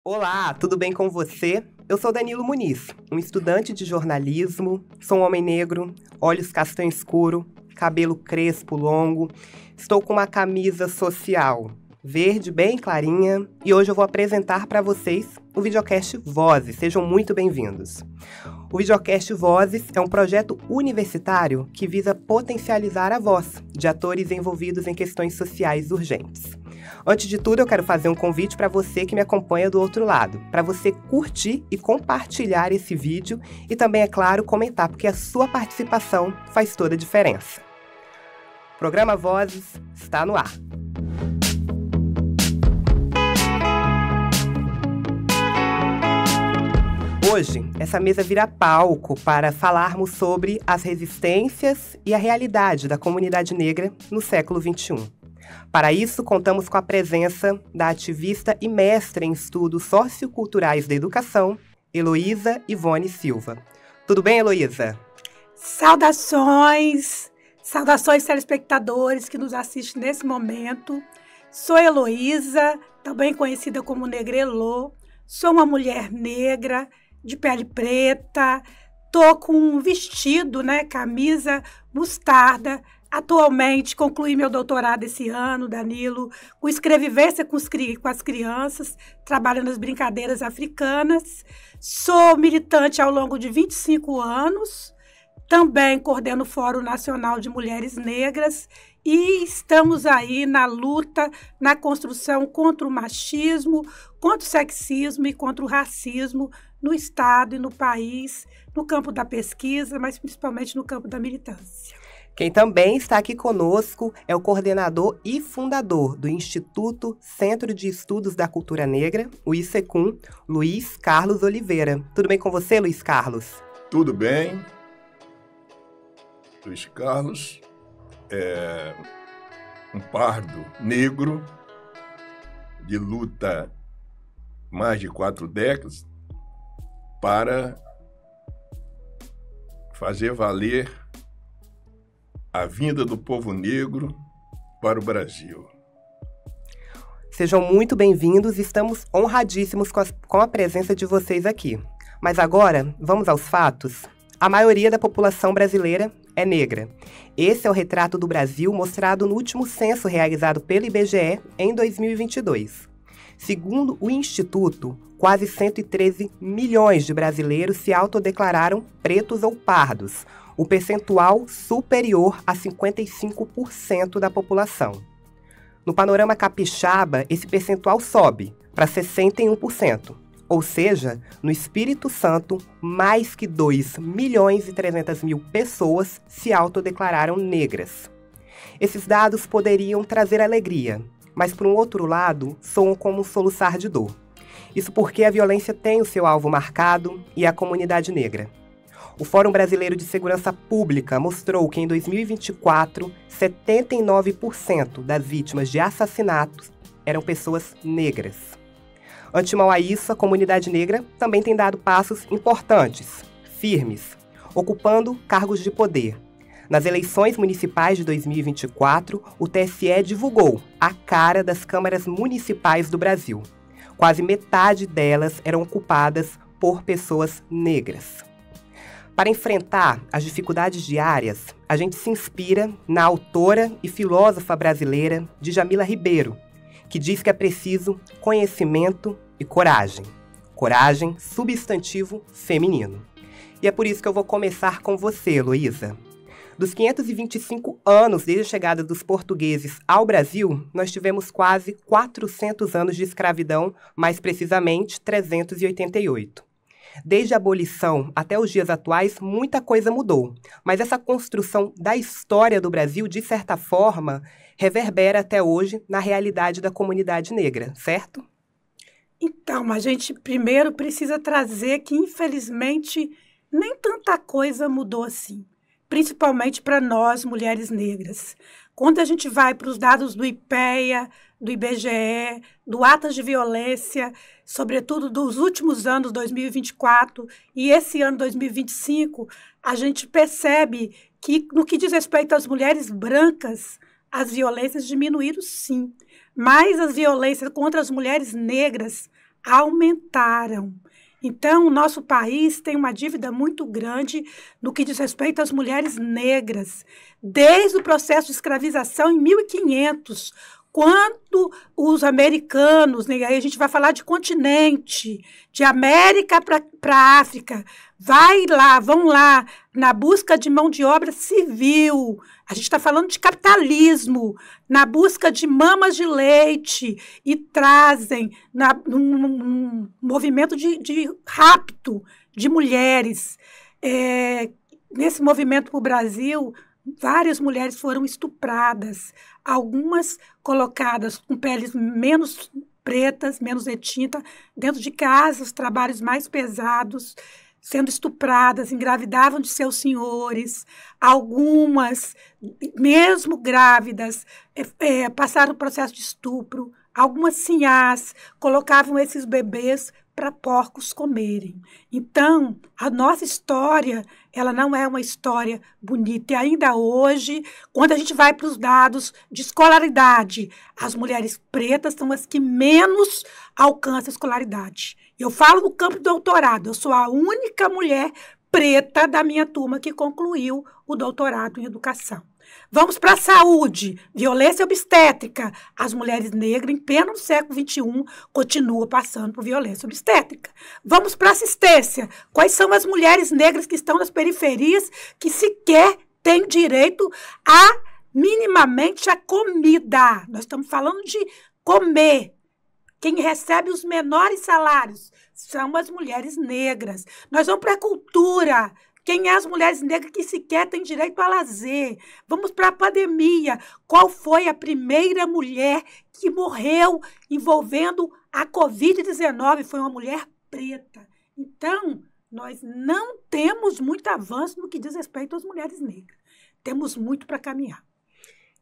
Olá, tudo bem com você? Eu sou Danilo Muniz, um estudante de jornalismo, sou um homem negro, olhos castanho escuro, cabelo crespo longo, estou com uma camisa social verde bem clarinha e hoje eu vou apresentar para vocês o videocast Vozes. Sejam muito bem-vindos. O videocast Vozes é um projeto universitário que visa potencializar a voz de atores envolvidos em questões sociais urgentes. Antes de tudo, eu quero fazer um convite para você que me acompanha do outro lado, para você curtir e compartilhar esse vídeo e também, é claro, comentar, porque a sua participação faz toda a diferença. O programa Vozes está no ar. Hoje, essa mesa vira palco para falarmos sobre as resistências e a realidade da comunidade negra no século XXI. Para isso, contamos com a presença da ativista e mestre em estudos socioculturais da educação, Heloísa Ivone Silva. Tudo bem, Heloísa? Saudações! Saudações, telespectadores que nos assistem nesse momento. Sou Heloísa, também conhecida como Negra Elô. Sou uma mulher negra, de pele preta. Tô com um vestido, camisa mostarda. Atualmente, concluí meu doutorado esse ano, Danilo, com escrevivência com as crianças, trabalho nas brincadeiras africanas. Sou militante ao longo de 25 anos, também coordeno o Fórum Nacional de Mulheres Negras e estamos aí na luta, na construção contra o machismo, contra o sexismo e contra o racismo no Estado e no país, no campo da pesquisa, mas principalmente no campo da militância. Quem também está aqui conosco é o coordenador e fundador do Instituto Centro de Estudos da Cultura Negra, o ICECUM, Luiz Carlos Oliveira. Tudo bem com você, Luiz Carlos? Tudo bem. Luiz Carlos é um pardo negro de luta mais de 4 décadas para fazer valer a vinda do povo negro para o Brasil. Sejam muito bem-vindos, estamos honradíssimos com a presença de vocês aqui. Mas agora, vamos aos fatos? A maioria da população brasileira é negra. Esse é o retrato do Brasil mostrado no último censo realizado pelo IBGE em 2022. Segundo o Instituto, quase 113 milhões de brasileiros se autodeclararam pretos ou pardos, o percentual superior a 55% da população. No panorama capixaba, esse percentual sobe para 61%, ou seja, no Espírito Santo, mais que 2.300.000 pessoas se autodeclararam negras. Esses dados poderiam trazer alegria, mas, por um outro lado, soam como um soluçar de dor. Isso porque a violência tem o seu alvo marcado e a comunidade negra. O Fórum Brasileiro de Segurança Pública mostrou que, em 2024, 79% das vítimas de assassinatos eram pessoas negras. Antemão a isso, a comunidade negra também tem dado passos importantes, firmes, ocupando cargos de poder. Nas eleições municipais de 2024, o TSE divulgou a cara das câmaras municipais do Brasil. Quase metade delas eram ocupadas por pessoas negras. Para enfrentar as dificuldades diárias, a gente se inspira na autora e filósofa brasileira Djamila Ribeiro, que diz que é preciso conhecimento e coragem. Coragem, substantivo feminino. E é por isso que eu vou começar com você, Heloísa. Dos 525 anos desde a chegada dos portugueses ao Brasil, nós tivemos quase 400 anos de escravidão, mais precisamente 388. Desde a abolição até os dias atuais, muita coisa mudou, mas essa construção da história do Brasil, de certa forma, reverbera até hoje na realidade da comunidade negra, certo? Então, a gente primeiro precisa trazer que, infelizmente, nem tanta coisa mudou assim, principalmente para nós, mulheres negras. Quando a gente vai para os dados do IPEA, do IBGE, do Atas de Violência, sobretudo dos últimos anos, 2024, e esse ano, 2025, a gente percebe que, no que diz respeito às mulheres brancas, as violências diminuíram, sim. Mas as violências contra as mulheres negras aumentaram. Então, o nosso país tem uma dívida muito grande no que diz respeito às mulheres negras, desde o processo de escravização em 1500, quando os americanos, né, aí a gente vai falar de continente, de América para a África, vão lá, na busca de mão de obra civil, a gente está falando de capitalismo, na busca de mamas de leite, e trazem num movimento de rapto de mulheres. Nesse movimento para o Brasil, várias mulheres foram estupradas, algumas colocadas com peles menos pretas, menos retinta, dentro de casas, trabalhos mais pesados, sendo estupradas, engravidavam de seus senhores, algumas, mesmo grávidas, passaram o processo de estupro, algumas sinhás colocavam esses bebês para porcos comerem. Então, a nossa história, ela não é uma história bonita. E ainda hoje, quando a gente vai para os dados de escolaridade, as mulheres pretas são as que menos alcançam a escolaridade. Eu falo no campo do doutorado, eu sou a única mulher preta da minha turma que concluiu o doutorado em educação. Vamos para a saúde, violência obstétrica. As mulheres negras, em pleno século XXI, continuam passando por violência obstétrica. Vamos para a assistência. Quais são as mulheres negras que estão nas periferias que sequer têm direito a, minimamente, a comida? Nós estamos falando de comer. Quem recebe os menores salários são as mulheres negras. Nós vamos para a cultura. Quem é as mulheres negras que sequer têm direito a lazer? Vamos para a pandemia. Qual foi a primeira mulher que morreu envolvendo a Covid-19? Foi uma mulher preta. Então, nós não temos muito avanço no que diz respeito às mulheres negras. Temos muito para caminhar.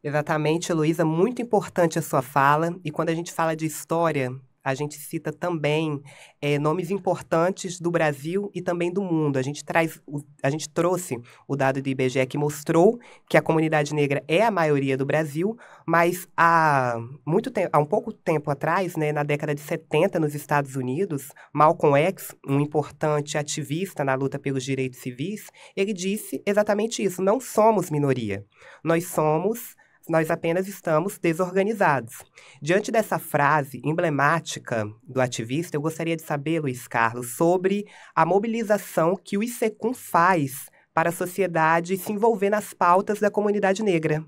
Exatamente, Heloísa, muito importante a sua fala. E quando a gente fala de história, a gente cita também nomes importantes do Brasil e também do mundo. A gente trouxe o dado do IBGE que mostrou que a comunidade negra é a maioria do Brasil, mas há um pouco tempo atrás, né, na década de 70, nos Estados Unidos, Malcolm X, um importante ativista na luta pelos direitos civis, ele disse exatamente isso: não somos minoria, nós apenas estamos desorganizados. Diante dessa frase emblemática do ativista, eu gostaria de saber, Luiz Carlos, sobre a mobilização que o ICECUM faz para a sociedade se envolver nas pautas da comunidade negra.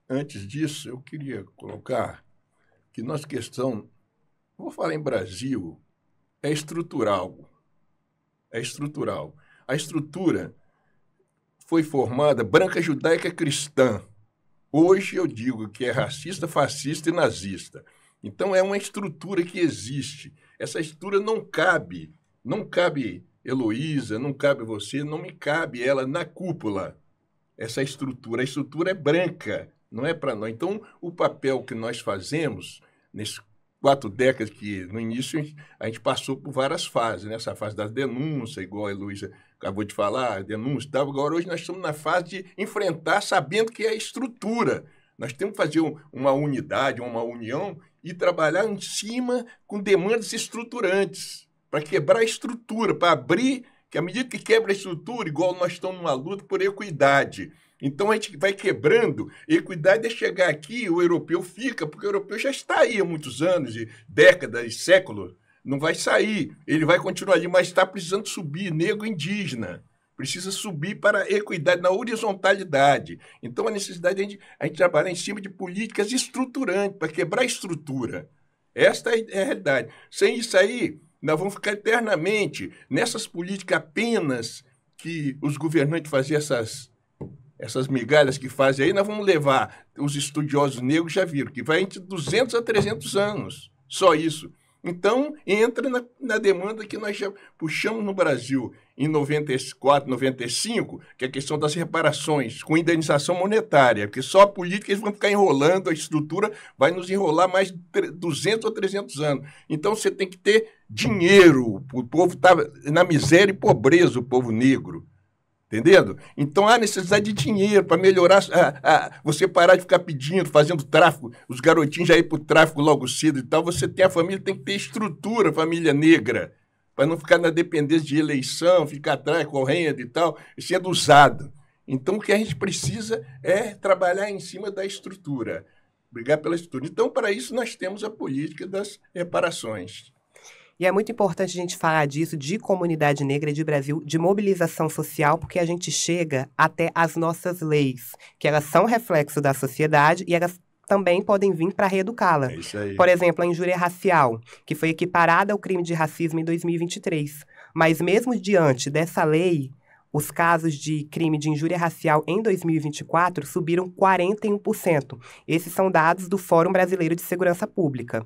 Antes disso, eu queria colocar que nossa questão, vou falar em Brasil, é estrutural. É estrutural. A estrutura foi formada branca, judaica, cristã. Hoje eu digo que é racista, fascista e nazista. Então é uma estrutura que existe. Essa estrutura não cabe Heloísa, não cabe você, não me cabe ela na cúpula. Essa estrutura, a estrutura é branca, não é para nós. Então o papel que nós fazemos, nesses 4 décadas que no início a gente passou por várias fases, nessa fase das denúncias, igual a Heloísa acabou de falar, denúncia e tal. Agora hoje nós estamos na fase de enfrentar sabendo que é a estrutura. Nós temos que fazer uma unidade, uma união e trabalhar em cima com demandas estruturantes, para quebrar a estrutura, para abrir, que à medida que quebra a estrutura, igual nós estamos numa luta por equidade. Então, a gente vai quebrando. Equidade é chegar aqui, o europeu fica, porque o europeu já está aí há muitos anos, e décadas, e séculos. Não vai sair. Ele vai continuar ali, mas está precisando subir. Negro indígena precisa subir para a equidade, na horizontalidade. Então, a necessidade de a gente trabalhar em cima de políticas estruturantes, para quebrar a estrutura. Esta é a realidade. Sem isso aí, nós vamos ficar eternamente nessas políticas apenas que os governantes faziam essas migalhas que fazem aí, nós vamos levar, os estudiosos negros já viram, que vai entre 200 a 300 anos, só isso. Então, entra na demanda que nós já puxamos no Brasil em 94, 95, que é a questão das reparações, com indenização monetária, porque só a política eles vão ficar enrolando, a estrutura vai nos enrolar mais de 200 ou 300 anos. Então, você tem que ter dinheiro, o povo está na miséria e pobreza, o povo negro. Entendendo? Então há necessidade de dinheiro para melhorar, você parar de ficar pedindo, fazendo tráfico, os garotinhos já ir para o tráfico logo cedo e tal. Você tem a família, tem que ter estrutura, família negra, para não ficar na dependência de eleição, ficar atrás, correndo e tal, sendo usado. Então o que a gente precisa é trabalhar em cima da estrutura, brigar pela estrutura. Então, para isso, nós temos a política das reparações. E é muito importante a gente falar disso, de comunidade negra de Brasil, de mobilização social, porque a gente chega até as nossas leis, que elas são reflexo da sociedade e elas também podem vir para reeducá-la. É isso aí. Por exemplo, a injúria racial, que foi equiparada ao crime de racismo em 2023. Mas mesmo diante dessa lei, os casos de crime de injúria racial em 2024 subiram 41%. Esses são dados do Fórum Brasileiro de Segurança Pública.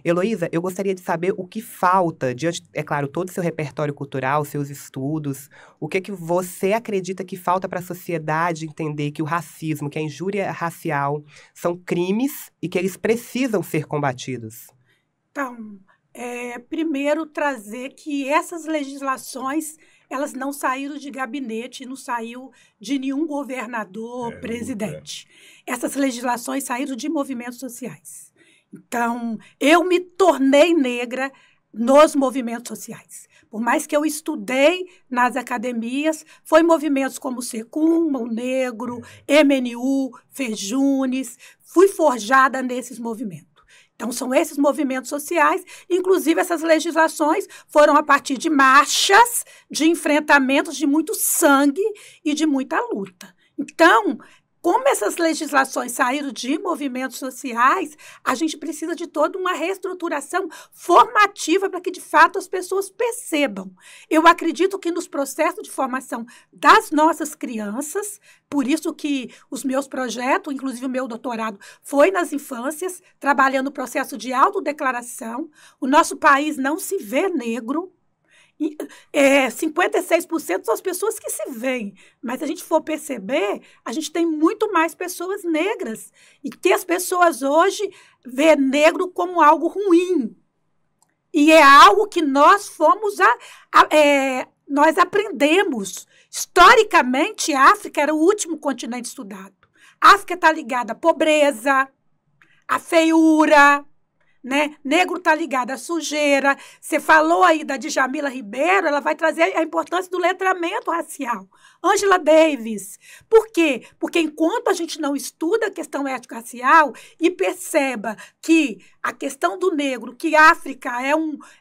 Heloísa, eu gostaria de saber o que falta, diante, é claro, todo o seu repertório cultural, seus estudos, o que você acredita que falta para a sociedade entender que o racismo, que a injúria racial são crimes e que eles precisam ser combatidos? Então, primeiro trazer que essas legislações elas não saíram de gabinete, não saiu de nenhum governador, presidente. Essas legislações saíram de movimentos sociais. Então, eu me tornei negra nos movimentos sociais. Por mais que eu estudei nas academias, foi movimentos como Secum, Mão Negro, MNU, Fejunes, fui forjada nesses movimentos. Então, são esses movimentos sociais, inclusive essas legislações foram a partir de marchas, de enfrentamentos, de muito sangue e de muita luta. Então, como essas legislações saíram de movimentos sociais, a gente precisa de toda uma reestruturação formativa para que, de fato, as pessoas percebam. Eu acredito que nos processos de formação das nossas crianças, por isso que os meus projetos, inclusive o meu doutorado, foi nas infâncias, trabalhando o processo de autodeclaração. O nosso país não se vê negro. 56% são as pessoas que se veem, mas se a gente for perceber, a gente tem muito mais pessoas negras e que as pessoas hoje vê negro como algo ruim e é algo que nós fomos nós aprendemos. Historicamente, a África era o último continente estudado. A África está ligada à pobreza, à feiura, né? Negro está ligado à sujeira. Você falou aí da Djamila Ribeiro, ela vai trazer a importância do letramento racial. Angela Davis. Por quê? Porque enquanto a gente não estuda a questão étnico-racial e perceba que a questão do negro, que a África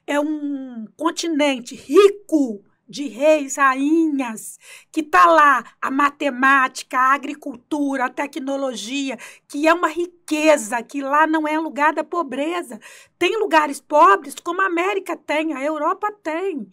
é um continente rico de reis, rainhas, que está lá a matemática, a agricultura, a tecnologia, que é uma riqueza, que lá não é lugar da pobreza. Tem lugares pobres, como a América tem, a Europa tem,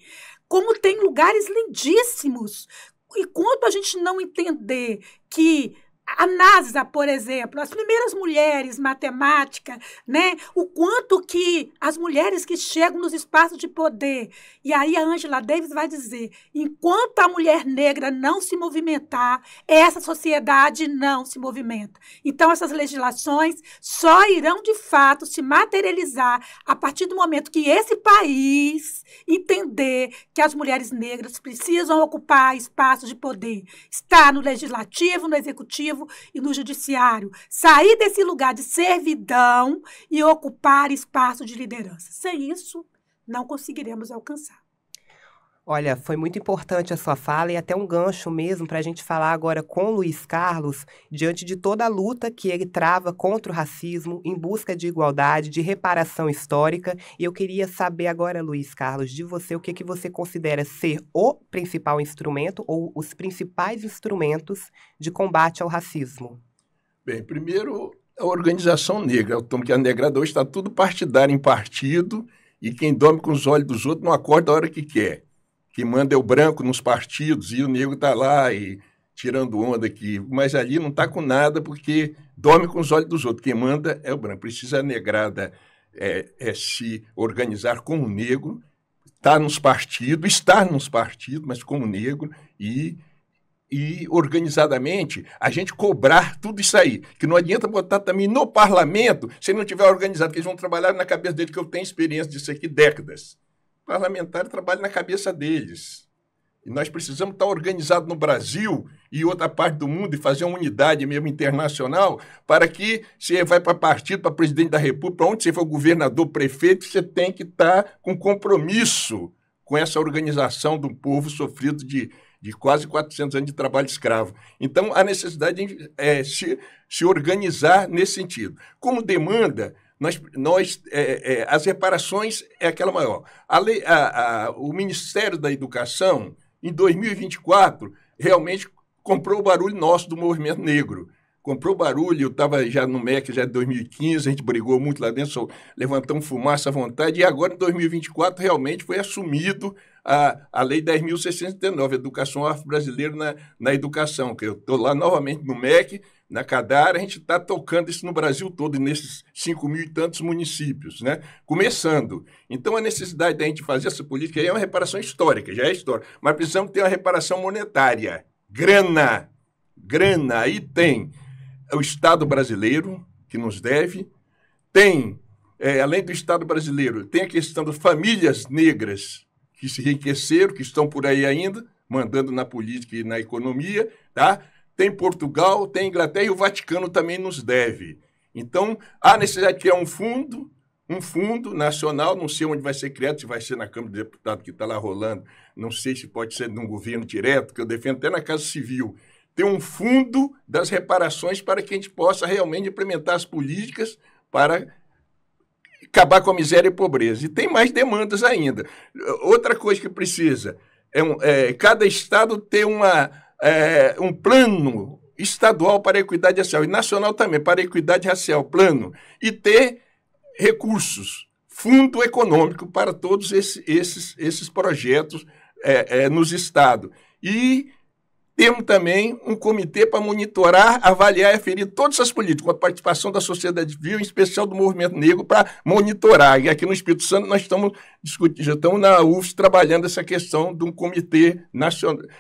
como tem lugares lindíssimos. E quando a gente não entender que a NASA, por exemplo, as primeiras mulheres matemáticas, né? O quanto que as mulheres que chegam nos espaços de poder, e aí a Angela Davis vai dizer, enquanto a mulher negra não se movimentar, essa sociedade não se movimenta. Então, essas legislações só irão, de fato, se materializar a partir do momento que esse país entender que as mulheres negras precisam ocupar espaços de poder, estar no legislativo, no executivo, e no judiciário, sair desse lugar de servidão e ocupar espaço de liderança. Sem isso, não conseguiremos alcançar. Olha, foi muito importante a sua fala e até um gancho mesmo para a gente falar agora com o Luiz Carlos, diante de toda a luta que ele trava contra o racismo, em busca de igualdade, de reparação histórica. E eu queria saber agora, Luiz Carlos, de você, o que você considera ser o principal instrumento ou os principais instrumentos de combate ao racismo? Bem, primeiro, a organização negra. Que a negrada hoje está tudo partidário em partido e quem dorme com os olhos dos outros não acorda a hora que quer. Que manda é o branco nos partidos e o negro está lá e tirando onda aqui. Mas ali não está com nada porque dorme com os olhos dos outros. Quem manda é o branco. Precisa a negrada se organizar como negro, estar nos partidos, mas como negro e organizadamente a gente cobrar tudo isso aí. Que não adianta botar também no parlamento se não tiver organizado, porque eles vão trabalhar na cabeça dele, que eu tenho experiência disso aqui décadas. Parlamentar trabalha na cabeça deles. E nós precisamos estar organizados no Brasil e outra parte do mundo e fazer uma unidade mesmo internacional para que você vai para partido, para presidente da República, para onde você for governador, prefeito, você tem que estar com compromisso com essa organização do povo sofrido de quase 400 anos de trabalho escravo. Então, a necessidade é se organizar nesse sentido. Como demanda, as reparações é aquela maior. O Ministério da Educação, em 2024, realmente comprou o barulho nosso do movimento negro. Comprou barulho, eu estava já no MEC já em 2015, a gente brigou muito lá dentro, levantamos fumaça à vontade, e agora, em 2024, realmente foi assumido a Lei 10.679, Educação Afro-Brasileira na Educação, que eu estou lá novamente no MEC, na Cadara, a gente está tocando isso no Brasil todo, nesses 5.000 e tantos municípios, né? Começando. Então, a necessidade da gente fazer essa política aí é uma reparação histórica, já é histórica, mas precisamos ter uma reparação monetária. Grana. Aí tem o Estado brasileiro, que nos deve, tem, além do Estado brasileiro, tem a questão das famílias negras que se enriqueceram, que estão por aí ainda, mandando na política e na economia, tá? Tem Portugal, tem Inglaterra e o Vaticano também nos deve. Então, há necessidade de criar um fundo nacional, não sei onde vai ser criado, se vai ser na Câmara de Deputados que está lá rolando, não sei se pode ser num governo direto, que eu defendo até na Casa Civil. Tem um fundo das reparações para que a gente possa realmente implementar as políticas para acabar com a miséria e a pobreza. E tem mais demandas ainda. Outra coisa que precisa cada estado ter um plano estadual para a equidade racial e nacional também, para a equidade racial, plano, e ter recursos, fundo econômico para todos esses projetos nos estados. E temos também um comitê para monitorar, avaliar e aferir todas as políticas, com a participação da sociedade civil, em especial do movimento negro, para monitorar. E aqui no Espírito Santo nós estamos discutindo, já estamos na UFS trabalhando essa questão de um comitê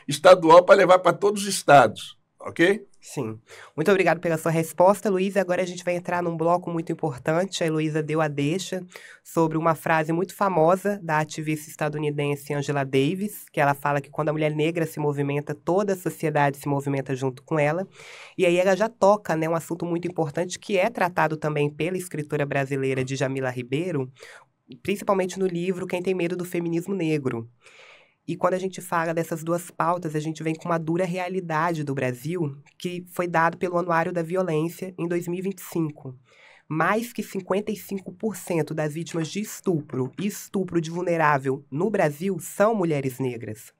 estadual para levar para todos os estados, ok? Sim. Muito obrigado pela sua resposta, Luísa. Agora a gente vai entrar num bloco muito importante. A Heloísa deu a deixa sobre uma frase muito famosa da ativista estadunidense Angela Davis, que ela fala que quando a mulher negra se movimenta, toda a sociedade se movimenta junto com ela. E aí ela já toca, né, um assunto muito importante que é tratado também pela escritora brasileira Djamila Ribeiro, principalmente no livro Quem Tem Medo do Feminismo Negro. E quando a gente fala dessas duas pautas, a gente vem com uma dura realidade do Brasil, que foi dado pelo Anuário da Violência em 2025. Mais que 55% das vítimas de estupro e estupro de vulnerável no Brasil são mulheres negras.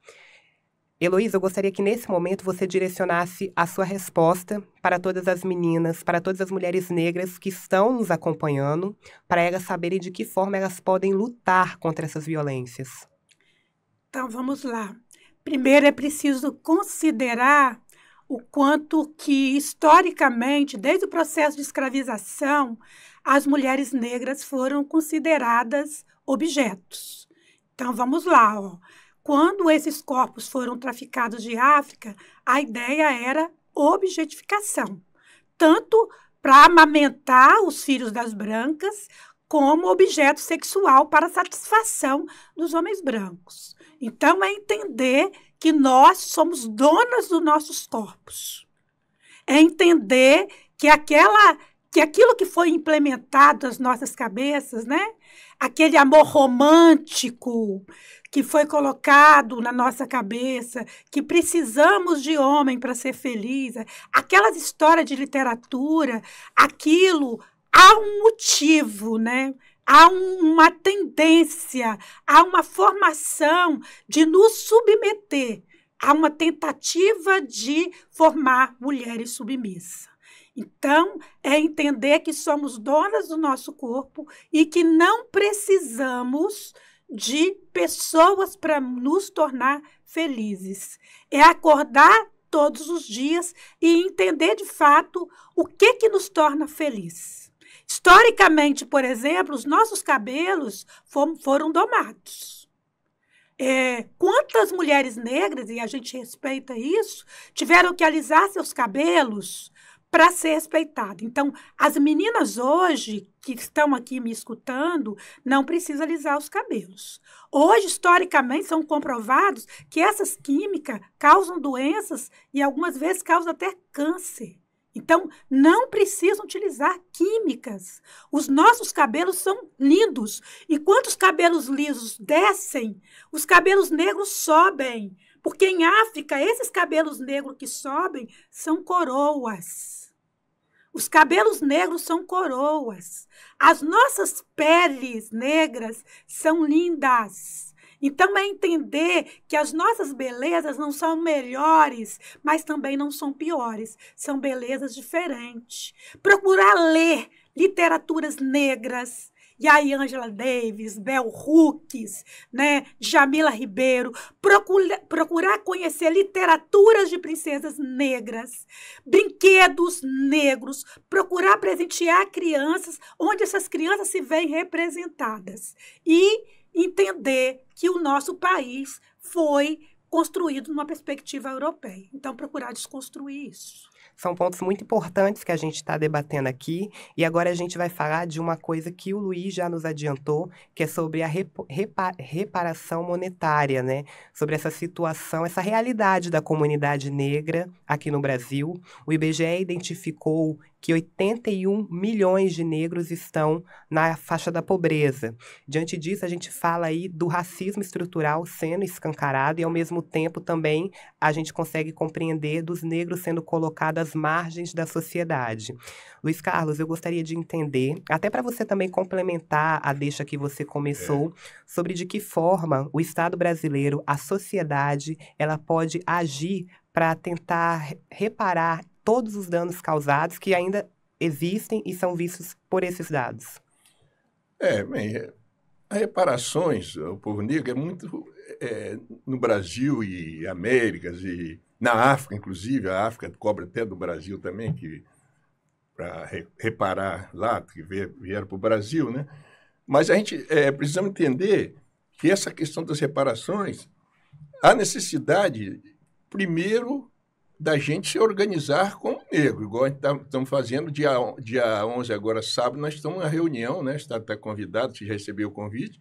Heloísa, eu gostaria que nesse momento você direcionasse a sua resposta para todas as meninas, para todas as mulheres negras que estão nos acompanhando, para elas saberem de que forma elas podem lutar contra essas violências. Então, vamos lá. Primeiro, é preciso considerar o quanto que, historicamente, desde o processo de escravização, as mulheres negras foram consideradas objetos. Então, vamos lá. Quando esses corpos foram traficados de África, a ideia era objetificação, tanto para amamentar os filhos das brancas, como objeto sexual para satisfação dos homens brancos. Então, é entender que nós somos donas dos nossos corpos. É entender que aquilo que foi implementado nas nossas cabeças, né? Aquele amor romântico que foi colocado na nossa cabeça, que precisamos de homem para ser feliz, aquelas histórias de literatura, aquilo, há um motivo, né? Há uma tendência, há uma formação de nos submeter a uma tentativa de formar mulheres submissas. Então, é entender que somos donas do nosso corpo e que não precisamos de pessoas para nos tornar felizes. É acordar todos os dias e entender, de fato, o que nos torna feliz. Historicamente, por exemplo, os nossos cabelos foram domados. Quantas mulheres negras, e a gente respeita isso, tiveram que alisar seus cabelos para ser respeitado. Então, as meninas hoje que estão aqui me escutando não precisam alisar os cabelos. Hoje, historicamente, são comprovados que essas químicas causam doenças e algumas vezes causam até câncer. Então, não precisam utilizar químicas. Os nossos cabelos são lindos. Enquanto os cabelos lisos descem, os cabelos negros sobem. Porque em África, esses cabelos negros que sobem são coroas. Os cabelos negros são coroas. As nossas peles negras são lindas. Então, é entender que as nossas belezas não são melhores, mas também não são piores. São belezas diferentes. Procurar ler literaturas negras. E aí, Angela Davis, Bell Hooks, né? Jamila Ribeiro. Procurar conhecer literaturas de princesas negras, brinquedos negros. Procurar presentear crianças onde essas crianças se veem representadas. E entender que o nosso país foi construído numa perspectiva europeia. Então, procurar desconstruir isso. São pontos muito importantes que a gente está debatendo aqui, e agora a gente vai falar de uma coisa que o Luiz já nos adiantou, que é sobre a reparação monetária, né? Sobre essa situação, essa realidade da comunidade negra aqui no Brasil. O IBGE identificou que 81 milhões de negros estão na faixa da pobreza. Diante disso, a gente fala aí do racismo estrutural sendo escancarado e, ao mesmo tempo, também a gente consegue compreender dos negros sendo colocados às margens da sociedade. Luiz Carlos, eu gostaria de entender, até para você também complementar a deixa que você começou, sobre de que forma o Estado brasileiro, a sociedade, ela pode agir para tentar reparar todos os danos causados que ainda existem e são vistos por esses dados. Bem, as reparações, o povo negro é muito no Brasil e Américas e na África, inclusive, a África cobra até do Brasil também, que para reparar lá, que vieram para o Brasil, né? Mas a gente precisamos entender que essa questão das reparações, há necessidade, primeiro, da gente se organizar como negro, igual a gente estamos fazendo dia 11, agora sábado, nós estamos na reunião, né? Está convidado, se já recebeu o convite,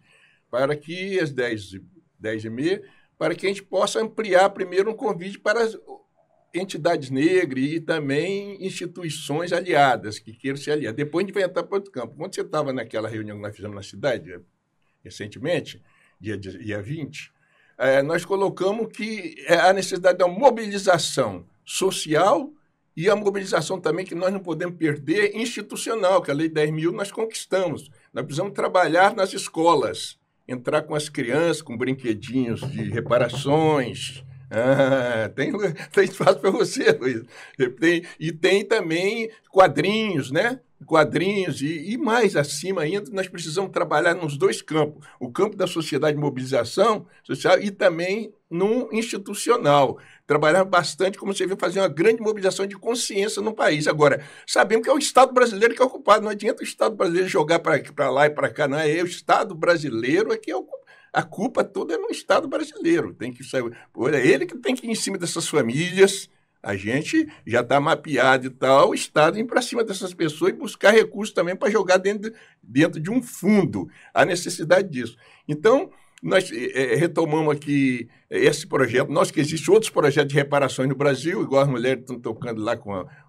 para que às 10h30, para que a gente possa ampliar primeiro um convite para as entidades negras e também instituições aliadas, que queiram se aliar. Depois a gente vai entrar para outro campo. Quando você estava naquela reunião que nós fizemos na cidade, recentemente, dia 20, nós colocamos que a necessidade da mobilização social e a mobilização também que nós não podemos perder institucional, que a Lei 10.000 nós conquistamos. Nós precisamos trabalhar nas escolas, entrar com as crianças, com brinquedinhos de reparações. Tem espaço para você, Luiz. Tem também quadrinhos, né? Quadrinhos e mais acima ainda, nós precisamos trabalhar nos dois campos. O campo da sociedade de mobilização social e também no institucional. Trabalhar bastante, como você viu, fazer uma grande mobilização de consciência no país. Agora, sabemos que é o Estado brasileiro que é ocupado. Não adianta o Estado brasileiro jogar para lá e para cá. Não é o Estado brasileiro que é ocupado. A culpa toda é no Estado brasileiro. Tem que sair. É ele que tem que ir em cima dessas famílias. A gente já está mapeado e tal, o Estado ir para cima dessas pessoas e buscar recursos também para jogar dentro de um fundo. Há necessidade disso. Então, nós retomamos aqui esse projeto. Nós que existem outros projetos de reparações no Brasil, igual as mulheres estão tocando lá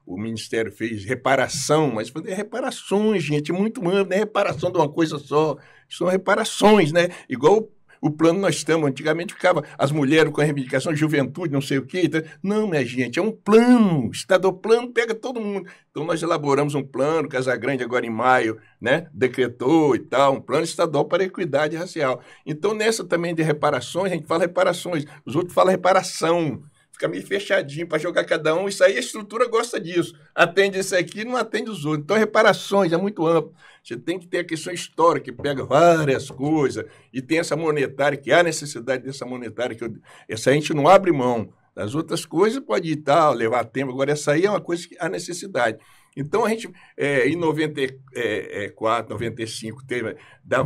o Ministério fez reparação, mas fazer reparações, gente, muito amplo, não é reparação de uma coisa só, são reparações, né? Igual o plano nós estamos, antigamente ficava as mulheres com a reivindicação, juventude, não sei o quê. Não, minha gente, é um plano. O Estado plano pega todo mundo. Então, nós elaboramos um plano, Casagrande agora em maio, né, decretou e tal, um plano estadual para a equidade racial. Então, nessa também de reparações, a gente fala reparações, os outros falam reparação. Fica meio fechadinho para jogar cada um. Isso aí a estrutura gosta disso. Atende esse aqui, não atende os outros. Então, reparações é muito amplo. Você tem que ter a questão histórica, que pega várias coisas, e tem essa monetária, que há necessidade dessa monetária, essa a gente não abre mão. As outras coisas pode ir tal, levar tempo. Agora, essa aí é uma coisa que há necessidade. Então, a gente, em 94, 95,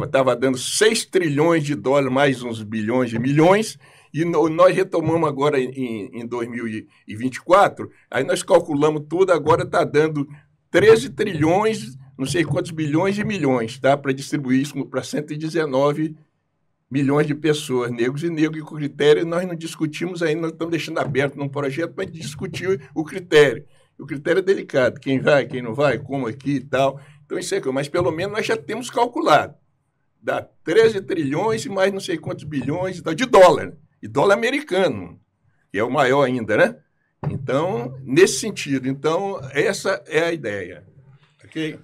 estava dando 6 trilhões de dólares, mais uns bilhões de milhões, e nós retomamos agora em 2024, aí nós calculamos tudo, agora está dando 13 trilhões, não sei quantos bilhões de milhões, tá? Para distribuir isso para 119 milhões de pessoas, negros, e com critério nós não discutimos ainda, nós estamos deixando aberto num projeto para discutir o critério. O critério é delicado, quem vai, quem não vai, como aqui e tal. Então, isso é que, mas pelo menos nós já temos calculado. Dá 13 trilhões e mais não sei quantos bilhões de dólar. E dólar americano, que é o maior ainda, né? Então, nesse sentido. Então, essa é a ideia. Ok?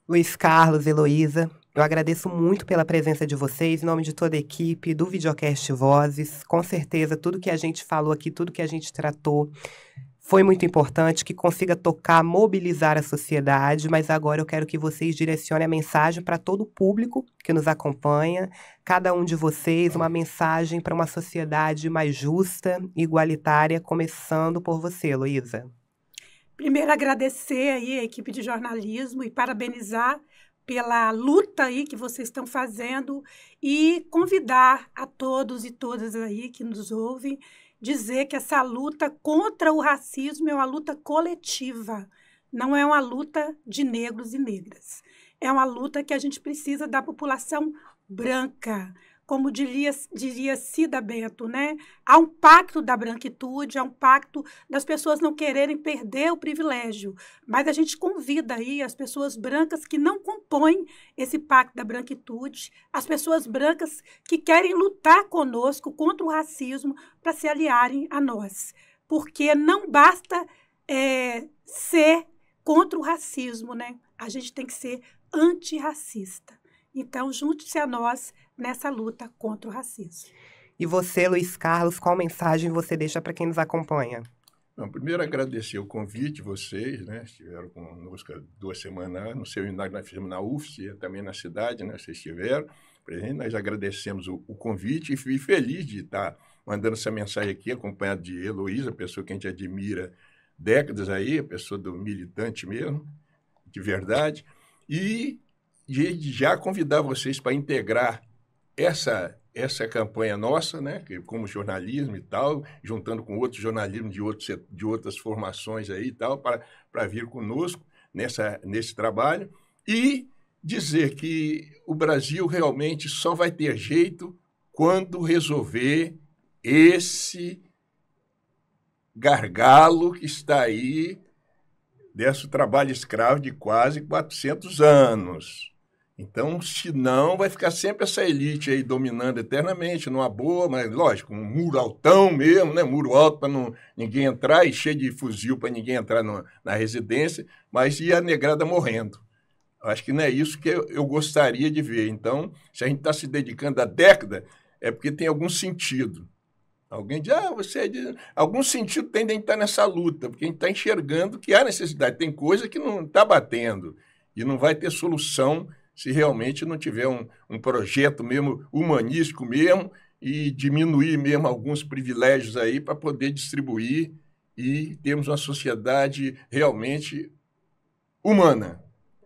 Luiz Carlos, Heloísa, eu agradeço muito pela presença de vocês, em nome de toda a equipe do Videocast Vozes. Com certeza, tudo que a gente falou aqui, tudo que a gente tratou, foi muito importante, que consiga tocar, mobilizar a sociedade, mas agora eu quero que vocês direcionem a mensagem para todo o público que nos acompanha, cada um de vocês, uma mensagem para uma sociedade mais justa e igualitária, começando por você, Heloísa. Primeiro, agradecer aí a equipe de jornalismo e parabenizar pela luta aí que vocês estão fazendo e convidar a todos e todas aí que nos ouvem, dizer que essa luta contra o racismo é uma luta coletiva, não é uma luta de negros e negras. É uma luta que a gente precisa da população branca. Como diria Cida Bento, né? Há um pacto da branquitude, há um pacto das pessoas não quererem perder o privilégio. Mas a gente convida aí as pessoas brancas que não compõem esse pacto da branquitude, as pessoas brancas que querem lutar conosco contra o racismo para se aliarem a nós. Porque não basta ser contra o racismo, né? A gente tem que ser antirracista. Então, junte-se a nós nessa luta contra o racismo. E você, Luiz Carlos, qual mensagem você deixa para quem nos acompanha? Bom, primeiro, agradecer o convite de vocês, né? Estiveram conosco 2 semanas no seminário que nós fizemos na UFSC, também na cidade, né? Vocês estiveram presentes. Nós agradecemos o convite e fui feliz de estar mandando essa mensagem aqui, acompanhado de Heloísa, pessoa que a gente admira décadas aí, pessoa do militante mesmo, de verdade. E de já convidar vocês para integrar essa campanha nossa, né, que, como jornalismo e tal, juntando com outros jornalismos de outras formações aí e tal, para vir conosco nesse trabalho, e dizer que o Brasil realmente só vai ter jeito quando resolver esse gargalo que está aí desse trabalho escravo de quase 400 anos. Então, senão, vai ficar sempre essa elite aí dominando eternamente, numa boa, mas, lógico, um muro altão mesmo, né? Muro alto para ninguém entrar e cheio de fuzil para ninguém entrar na residência, mas e a negrada morrendo. Acho que não é isso que eu gostaria de ver. Então, se a gente está se dedicando à década, é porque tem algum sentido. Alguém diz, você é de... Algum sentido tem de estar nessa luta, porque a gente está enxergando que há necessidade. Tem coisa que não está batendo e não vai ter solução se realmente não tiver um projeto mesmo humanístico mesmo e diminuir mesmo alguns privilégios aí para poder distribuir e termos uma sociedade realmente humana.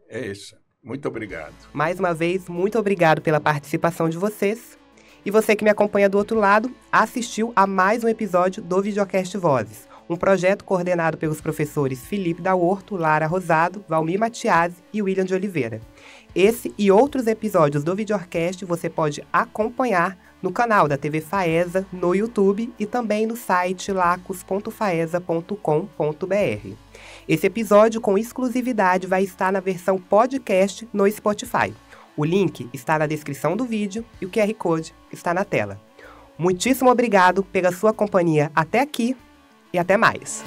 É isso. Muito obrigado. Mais uma vez, muito obrigado pela participação de vocês. E você que me acompanha do outro lado, assistiu a mais um episódio do Videocast Vozes, um projeto coordenado pelos professores Felipe da Horto, Lara Rosado, Valmir Matiasi e William de Oliveira. Esse e outros episódios do Videocast você pode acompanhar no canal da TV Faesa, no YouTube e também no site lacos.faesa.com.br. Esse episódio com exclusividade vai estar na versão podcast no Spotify. O link está na descrição do vídeo e o QR Code está na tela. Muitíssimo obrigado pela sua companhia até aqui e até mais!